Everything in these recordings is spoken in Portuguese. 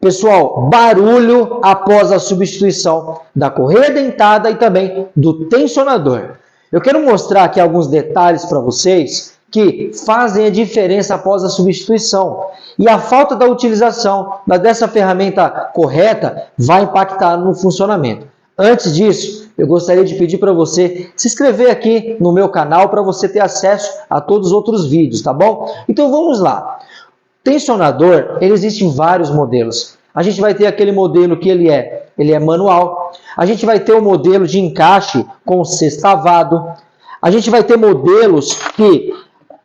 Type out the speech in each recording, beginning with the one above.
Pessoal, barulho após a substituição da correia dentada e também do tensionador. Eu quero mostrar aqui alguns detalhes para vocês que fazem a diferença após a substituição. E a falta da utilização dessa ferramenta correta vai impactar no funcionamento. Antes disso, eu gostaria de pedir para você se inscrever aqui no meu canal para você ter acesso a todos os outros vídeos, tá bom? Então vamos lá. Tensionador, ele existe em vários modelos. A gente vai ter aquele modelo que ele é manual. A gente vai ter o modelo de encaixe com sextavado. A gente vai ter modelos que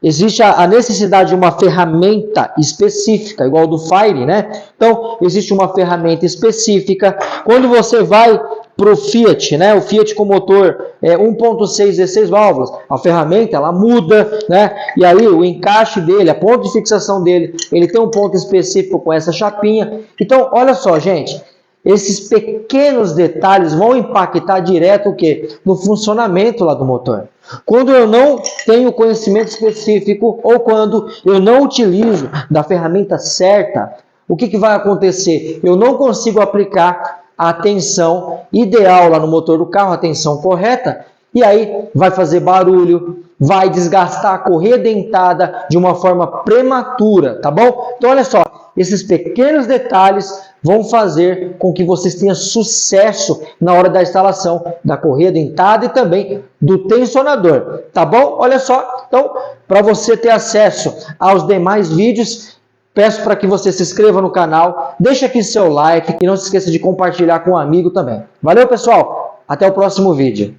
existe a necessidade de uma ferramenta específica, igual do Fire, né? Então, existe uma ferramenta específica. Quando você vai para o Fiat, né? O Fiat com motor 1.6 16 válvulas, a ferramenta ela muda, né? E aí o encaixe dele, a ponto de fixação dele, ele tem um ponto específico com essa chapinha. Então, olha só, gente, esses pequenos detalhes vão impactar direto o quê? No funcionamento lá do motor. Quando eu não tenho conhecimento específico ou quando eu não utilizo da ferramenta certa, o que vai acontecer? Eu não consigo aplicar a tensão ideal lá no motor do carro, a tensão correta, e aí vai fazer barulho, vai desgastar a correia dentada de uma forma prematura, tá bom? Então olha só, esses pequenos detalhes vão fazer com que vocês tenham sucesso na hora da instalação da correia dentada e também do tensionador, tá bom? Olha só, então, para você ter acesso aos demais vídeos, peço para que você se inscreva no canal, deixe aqui seu like e não se esqueça de compartilhar com um amigo também. Valeu, pessoal! Até o próximo vídeo.